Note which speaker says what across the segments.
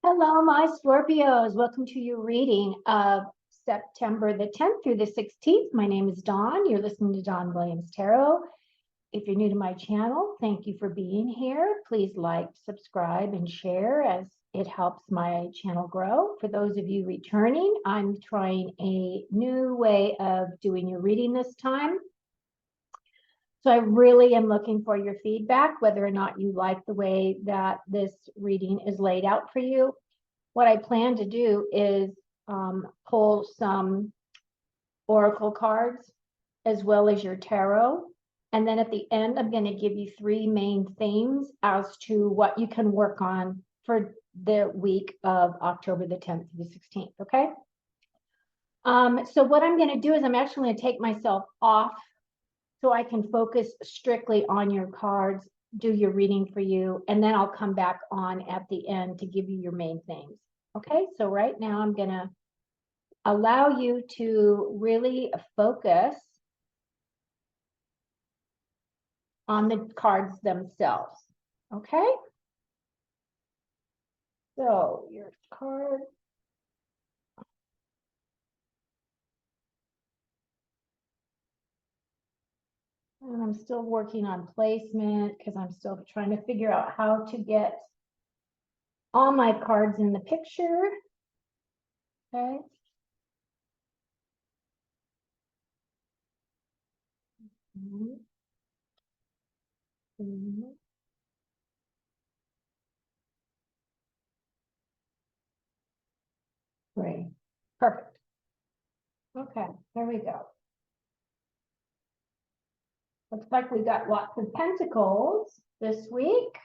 Speaker 1: Hello, my Scorpios. Welcome to your reading of September the 10th through the 16th. My name is Dawn. You're listening to Dawn Williams Tarot. If you're new to my channel, thank you for being here. Please like, subscribe, and share as it helps my channel grow. For those of you returning, I'm trying a new way of doing your reading this time. So I really am looking for your feedback, whether or not you like the way that this reading is laid out for you. What I plan to do is pull some oracle cards as well as your tarot. And then at the end, I'm going to give you three main themes as to what you can work on for the week of October the 10th to the 16th, okay? So what I'm going to do is I'm actually going to take myself off so I can focus strictly on your cards, do your reading for you, and then I'll come back on at the end to give you your main themes. Okay, so right now I'm going to allow you to really focus on the cards themselves. Okay, so your card. And I'm still working on placement because I'm still trying to figure out how to get all my cards in the picture. Okay. Great. Perfect. Okay, there we go. Looks like we got lots of pentacles this week,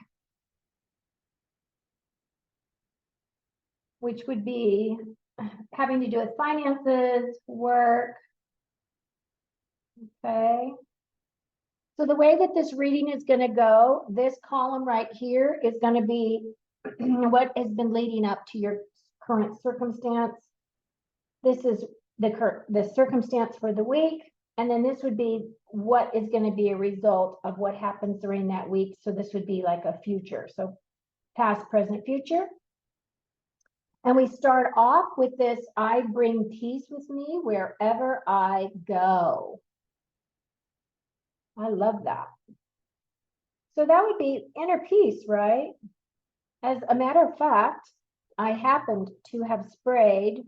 Speaker 1: which would be having to do with finances, work. Okay. So the way that this reading is going to go, this column right here is going to be what has been leading up to your current circumstance. This is the circumstance for the week. And then this would be what is going to be a result of what happens during that week. So this would be like a future. So past, present, future. And we start off with this, I bring peace with me wherever I go. I love that. So that would be inner peace, right? As a matter of fact, I happened to have sprayed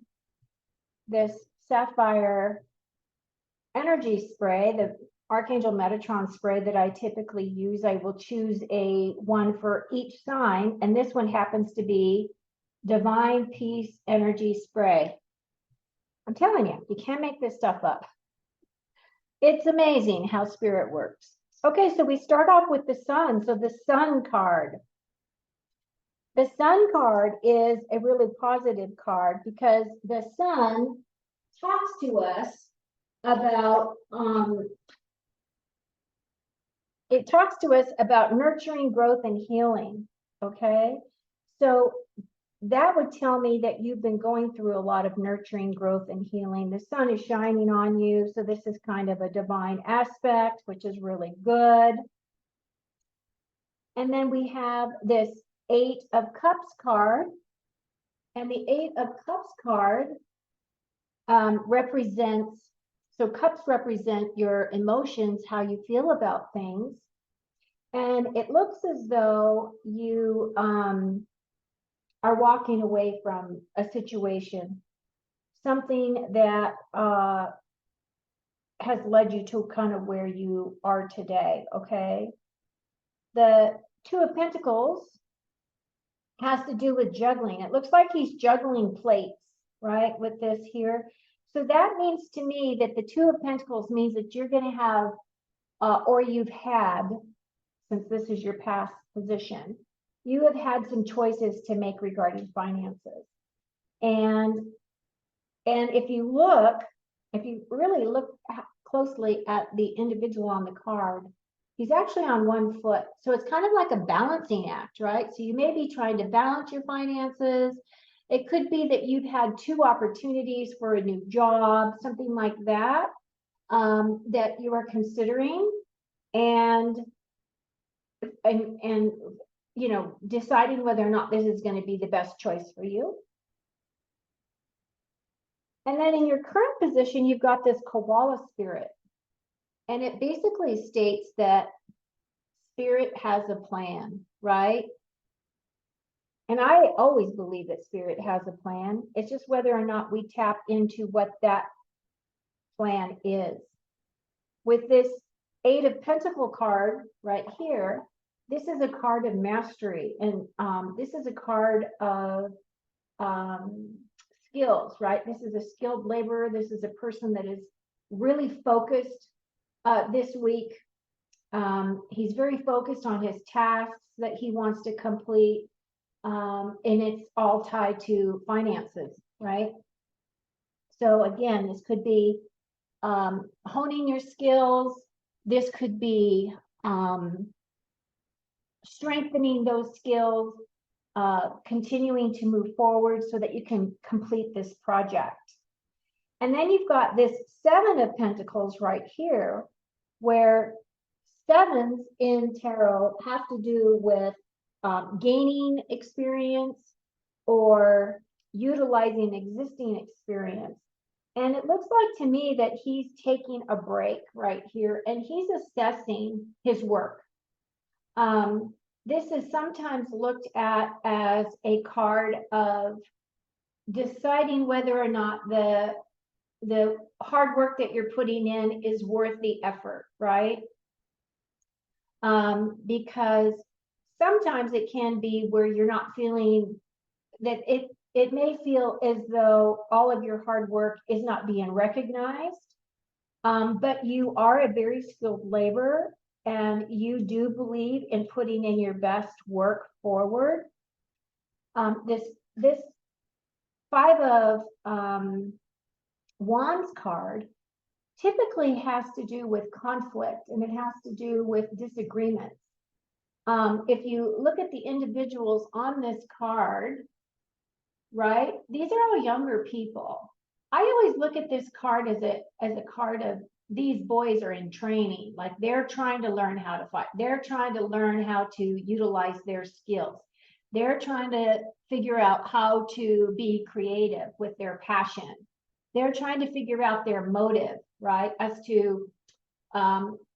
Speaker 1: this sapphire energy spray, the Archangel Metatron spray that I typically use. I will choose a one for each sign, and this one happens to be Divine Peace Energy Spray. I'm telling you, you can't make this stuff up. It's amazing how spirit works. Okay, so we start off with the sun. So the sun card. The sun card is a really positive card because the sun talks to us about it talks to us about nurturing, growth, and healing. Okay, so that would tell me that you've been going through a lot of nurturing, growth, and healing. The sun is shining on you, so this is kind of a divine aspect, which is really good. And then we have this Eight of Cups card, and the Eight of Cups card represents, so cups represent your emotions, how you feel about things. And it looks as though you are walking away from a situation, something that has led you to kind of where you are today, okay? The Two of Pentacles has to do with juggling. It looks like he's juggling plates, right, with this here. So that means to me that the Two of Pentacles means that you're going to have, or you've had, since this is your past position, you have had some choices to make regarding finances. And if you really look closely at the individual on the card, he's actually on one foot. So it's kind of like a balancing act, right? So you may be trying to balance your finances. It could be that you've had two opportunities for a new job, something like that, that you are considering. And you know, deciding whether or not this is going to be the best choice for you. And then in your current position, you've got this koala spirit. And it basically states that spirit has a plan, right? And I always believe that spirit has a plan. It's just whether or not we tap into what that plan is. With this Eight of Pentacle card right here, this is a card of mastery. And this is a card of skills, right? This is a skilled laborer. This is a person that is really focused this week. He's very focused on his tasks that he wants to complete. And it's all tied to finances, right? So again, this could be honing your skills. This could be strengthening those skills, continuing to move forward so that you can complete this project. And then you've got this Seven of Pentacles right here, where sevens in tarot have to do with gaining experience or utilizing existing experience. And it looks like to me that he's taking a break right here and he's assessing his work. This is sometimes looked at as a card of deciding whether or not the hard work that you're putting in is worth the effort, right? Because sometimes it can be where you're not feeling that it may feel as though all of your hard work is not being recognized, but you are a very skilled laborer and you do believe in putting in your best work forward. This Five of Wands card typically has to do with conflict and it has to do with disagreements. If you look at the individuals on this card, right, these are all younger people. I always look at this card as a card of these boys are in training, like they're trying to learn how to fight. They're trying to learn how to utilize their skills. They're trying to figure out how to be creative with their passion. They're trying to figure out their motive, right, as to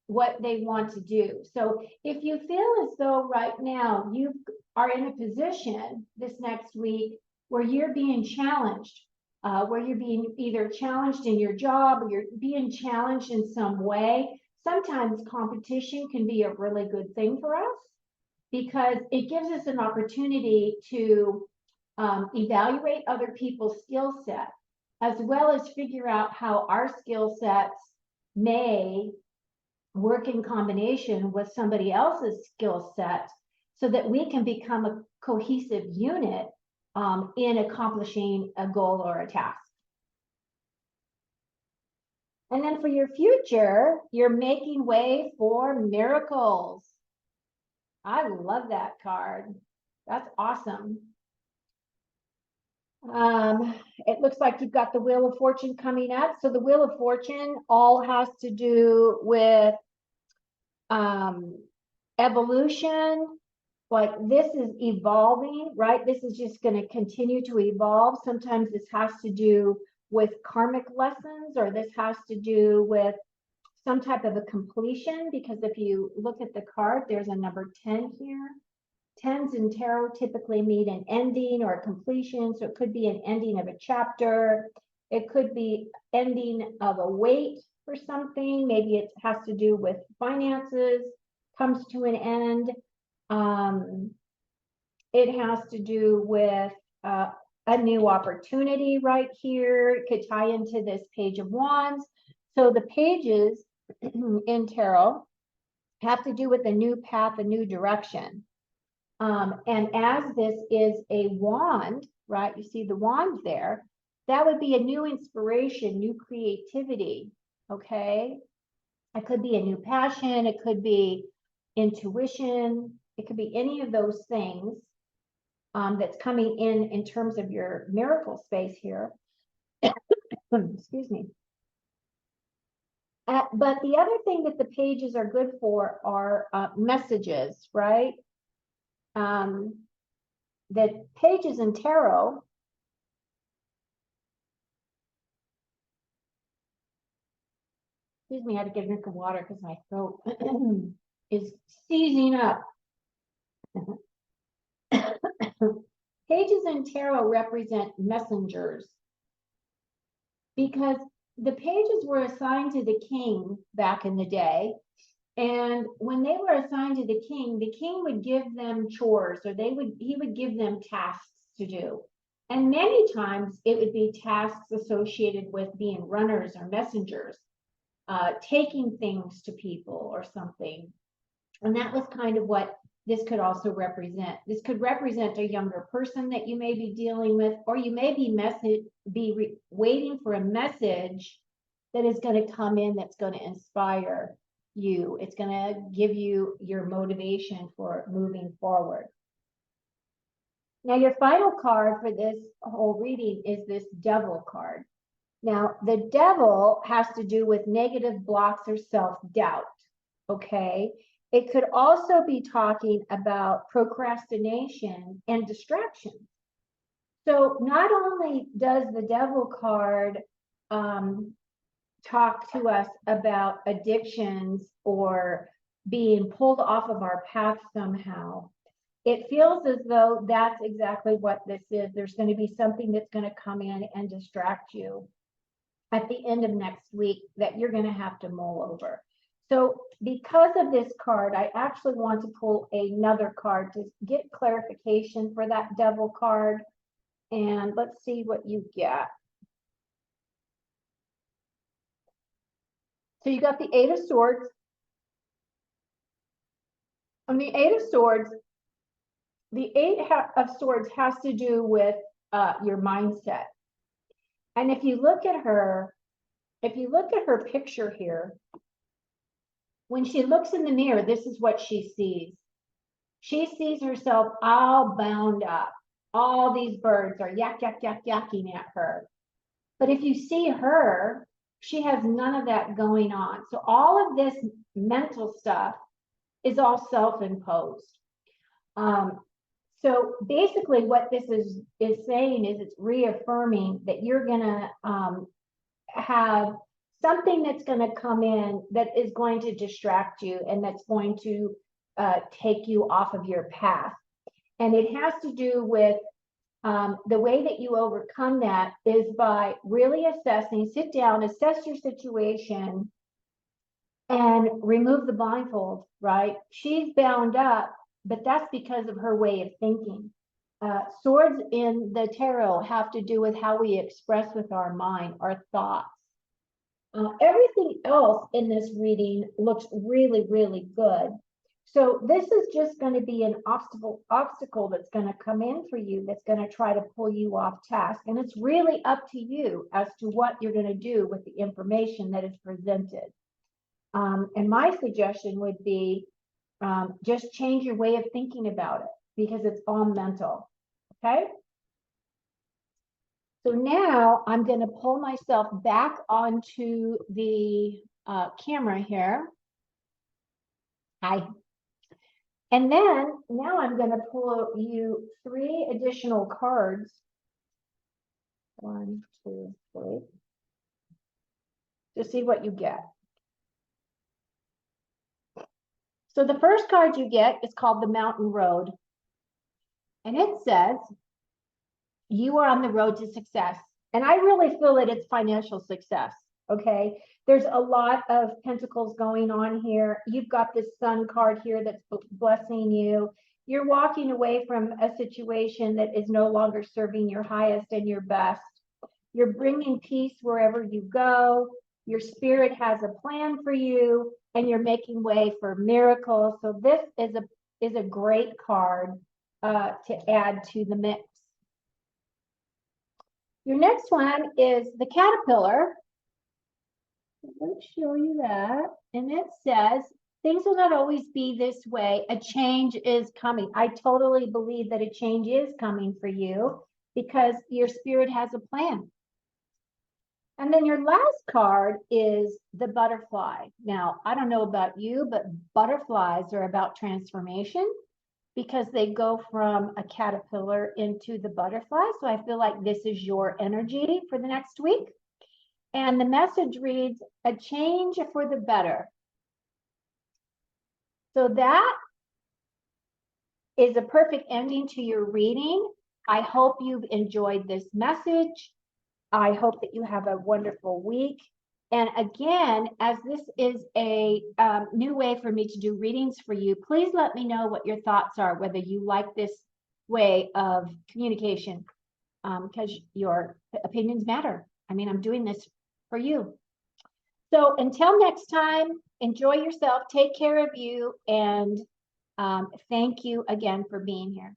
Speaker 1: what they want to do. So if you feel as though right now you are in a position this next week where you're being challenged, where you're being either challenged in your job or you're being challenged in some way, sometimes competition can be a really good thing for us because it gives us an opportunity to evaluate other people's skill set, as well as figure out how our skill sets may work in combination with somebody else's skill set so that we can become a cohesive unit in accomplishing a goal or a task. And then for your future, you're making way for miracles. I love that card. That's awesome. It looks like you've got the Wheel of Fortune coming up. So the Wheel of Fortune all has to do with evolution. Like this is evolving, right? This is just going to continue to evolve. Sometimes this has to do with karmic lessons, or this has to do with some type of a completion, because if you look at the card, there's a number 10 here. 10s in tarot typically mean an ending or a completion. So it could be an ending of a chapter. It could be ending of a wait for something. Maybe it has to do with finances, comes to an end. It has to do with a new opportunity right here. It could tie into this Page of Wands. So the pages in tarot have to do with a new path, a new direction. And as this is a wand, right? You see the wand there, that would be a new inspiration, new creativity, okay? It could be a new passion, it could be intuition, it could be any of those things that's coming in terms of your miracle space here. Excuse me. But the other thing that the pages are good for are messages, right? the pages in tarot, excuse me, I had to get a drink of water because my throat is seizing up. Pages in tarot represent messengers because the pages were assigned to the king back in the day. And when they were assigned to the king would give them chores, or he would give them tasks to do. And many times it would be tasks associated with being runners or messengers, taking things to people or something. And that was kind of what this could also represent. This could represent a younger person that you may be dealing with, or you may be waiting for a message that is going to come in that's going to inspire you. It's going to give you your motivation for moving forward. Now, your final card for this whole reading is this Devil card. Now, the Devil has to do with negative blocks or self-doubt, okay? It could also be talking about procrastination and distraction. So not only does the Devil card talk to us about addictions or being pulled off of our path somehow, it feels as though that's exactly what this is. There's going to be something that's going to come in and distract you at the end of next week that you're going to have to mull over. So because of this card, I actually want to pull another card to get clarification for that Devil card. And let's see what you get. So you got the Eight of Swords. On the Eight of Swords, the Eight of Swords has to do with your mindset. And if you look at her picture here, when she looks in the mirror, this is what she sees. She sees herself all bound up. All these birds are yakking at her. But if you see her, she has none of that going on. So all of this mental stuff is all self-imposed. So basically what this is saying is it's reaffirming that you're going to have something that's going to come in that is going to distract you and that's going to take you off of your path. And it has to do with the way that you overcome that is by really assessing, sit down, assess your situation, and remove the blindfold, right? She's bound up, but that's because of her way of thinking. Swords in the tarot have to do with how we express with our mind, our thoughts. Everything else in this reading looks really, really good. So this is just going to be an obstacle that's going to come in for you, that's going to try to pull you off task. And it's really up to you as to what you're going to do with the information that is presented. And my suggestion would be just change your way of thinking about it, because it's all mental. Okay. So now I'm going to pull myself back onto the camera here. Hi. And then now I'm going to pull you 3 additional cards. 1, 2, 3. To see what you get. So the first card you get is called the Mountain Road. And it says, you are on the road to success. And I really feel that it's financial success. Okay. There's a lot of pentacles going on here. You've got this Sun card here that's blessing you. You're walking away from a situation that is no longer serving your highest and your best. You're bringing peace wherever you go. Your spirit has a plan for you, and you're making way for miracles. So this is a great card to add to the mix. Your next one is the Caterpillar. Let me show you that. And it says, things will not always be this way. A change is coming. I totally believe that a change is coming for you because your spirit has a plan. And then your last card is the Butterfly. Now, I don't know about you, but butterflies are about transformation. because they go from a caterpillar into the butterfly. So I feel like this is your energy for the next week. And the message reads, a change for the better. So that is a perfect ending to your reading. I hope you've enjoyed this message. I hope that you have a wonderful week. And again, as this is a new way for me to do readings for you, please let me know what your thoughts are, whether you like this way of communication, because your opinions matter. I mean, I'm doing this for you. So until next time, enjoy yourself, take care of you, and thank you again for being here.